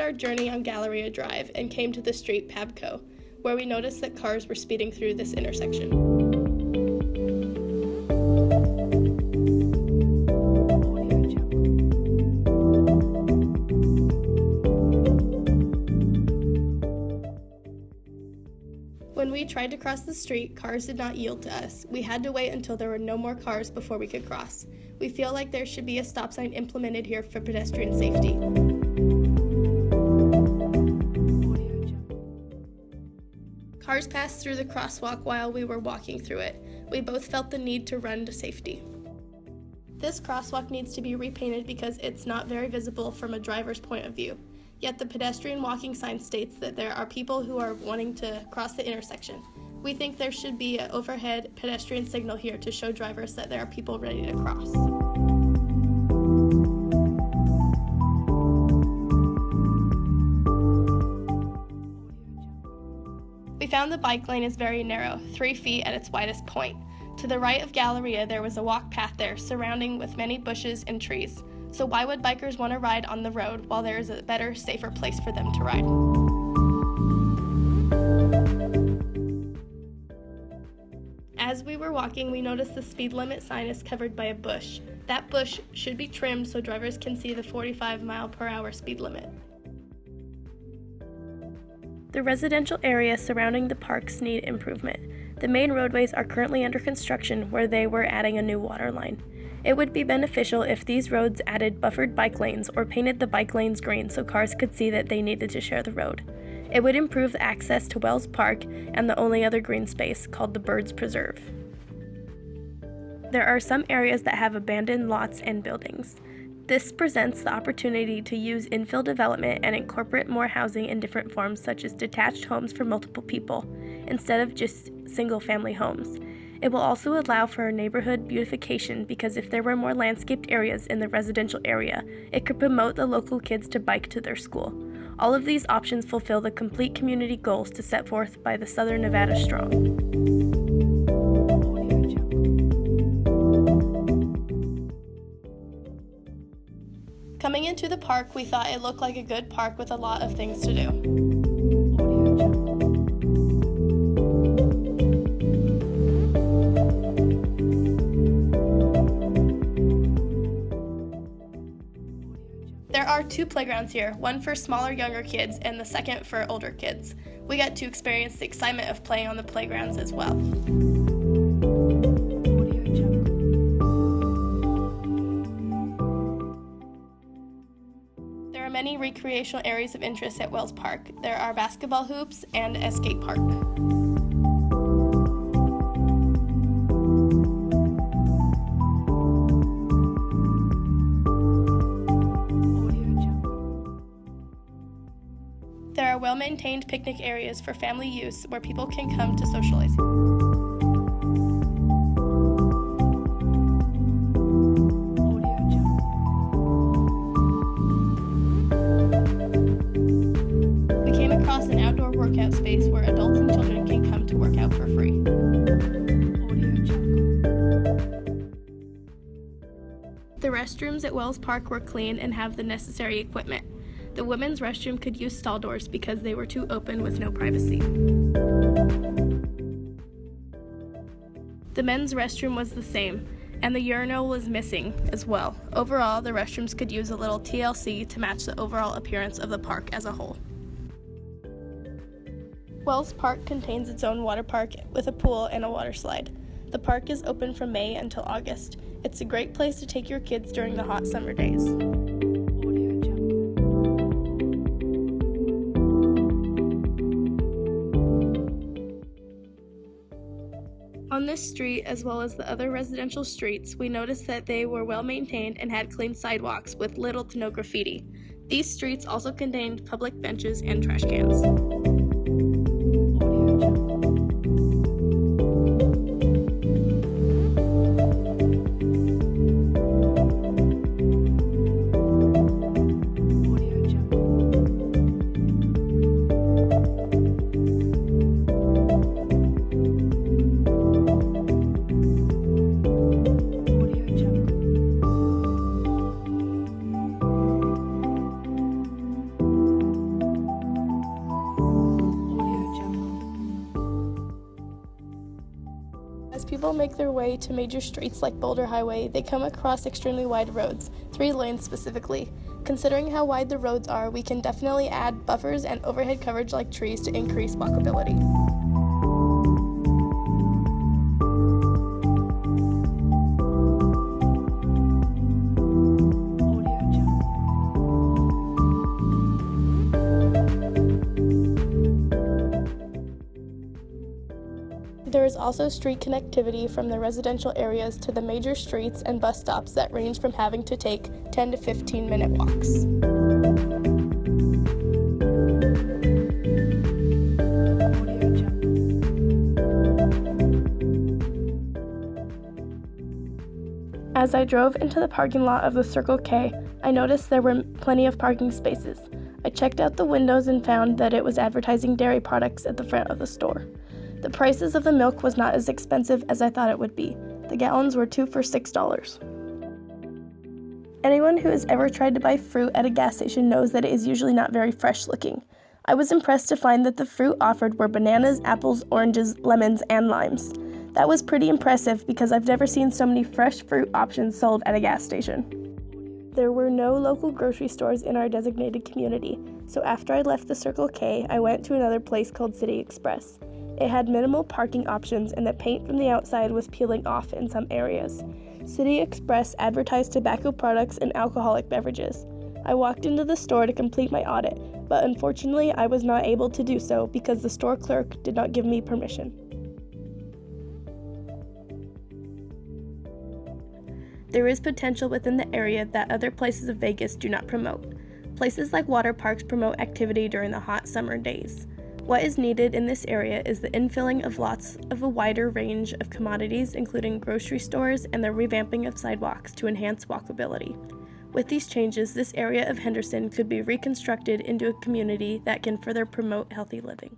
our journey on Galleria Drive and came to the street Pabco, where we noticed that cars were speeding through this intersection. When we tried to cross the street, cars did not yield to us. We had to wait until there were no more cars before we could cross. We feel like there should be a stop sign implemented here for pedestrian safety. Cars passed through the crosswalk while we were walking through it. We both felt the need to run to safety. This crosswalk needs to be repainted because it's not very visible from a driver's point of view. Yet the pedestrian walking sign states that there are people who are wanting to cross the intersection. We think there should be an overhead pedestrian signal here to show drivers that there are people ready to cross. We found the bike lane is very narrow, 3 feet at its widest point. To the right of Galleria, there was a walk path there surrounding with many bushes and trees. So why would bikers want to ride on the road while there is a better, safer place for them to ride? As we were walking, we noticed the speed limit sign is covered by a bush. That bush should be trimmed so drivers can see the 45-mile-per-hour speed limit. The residential area surrounding the parks need improvement. The main roadways are currently under construction where they were adding a new water line. It would be beneficial if these roads added buffered bike lanes or painted the bike lanes green so cars could see that they needed to share the road. It would improve the access to Wells Park and the only other green space, called the Birds Preserve. There are some areas that have abandoned lots and buildings. This presents the opportunity to use infill development and incorporate more housing in different forms such as detached homes for multiple people, instead of just single-family homes. It will also allow for neighborhood beautification because if there were more landscaped areas in the residential area, it could promote the local kids to bike to their school. All of these options fulfill the complete community goals to set forth by the Southern Nevada Strong. Coming into the park, we thought it looked like a good park with a lot of things to do. There are 2 playgrounds here, one for smaller younger kids and the second for older kids. We got to experience the excitement of playing on the playgrounds as well. There are many recreational areas of interest at Wells Park. There are basketball hoops and a skate park. There are well-maintained picnic areas for family use where people can come to socialize. We came across an outdoor workout space where adults and children can come to work out for free. The restrooms at Wells Park were clean and have the necessary equipment. The women's restroom could use stall doors because they were too open with no privacy. The men's restroom was the same, and the urinal was missing as well. Overall, the restrooms could use a little TLC to match the overall appearance of the park as a whole. Wells Park contains its own water park with a pool and a water slide. The park is open from May until August. It's a great place to take your kids during the hot summer days. On this street, as well as the other residential streets, we noticed that they were well maintained and had clean sidewalks with little to no graffiti. These streets also contained public benches and trash cans. As people make their way to major streets like Boulder Highway, they come across extremely wide roads, 3 lanes specifically. Considering how wide the roads are, we can definitely add buffers and overhead coverage like trees to increase walkability. There is also street connectivity from the residential areas to the major streets and bus stops that range from having to take 10 to 15-minute walks. As I drove into the parking lot of the Circle K, I noticed there were plenty of parking spaces. I checked out the windows and found that it was advertising dairy products at the front of the store. The prices of the milk was not as expensive as I thought it would be. The gallons were 2 for $6. Anyone who has ever tried to buy fruit at a gas station knows that it is usually not very fresh looking. I was impressed to find that the fruit offered were bananas, apples, oranges, lemons, and limes. That was pretty impressive because I've never seen so many fresh fruit options sold at a gas station. There were no local grocery stores in our designated community, so after I left the Circle K, I went to another place called City Express. It had minimal parking options and the paint from the outside was peeling off in some areas. City Express advertised tobacco products and alcoholic beverages. I walked into the store to complete my audit, but unfortunately I was not able to do so because the store clerk did not give me permission. There is potential within the area that other places of Vegas do not promote. Places like water parks promote activity during the hot summer days. What is needed in this area is the infilling of lots of a wider range of commodities, including grocery stores and the revamping of sidewalks to enhance walkability. With these changes, this area of Henderson could be reconstructed into a community that can further promote healthy living.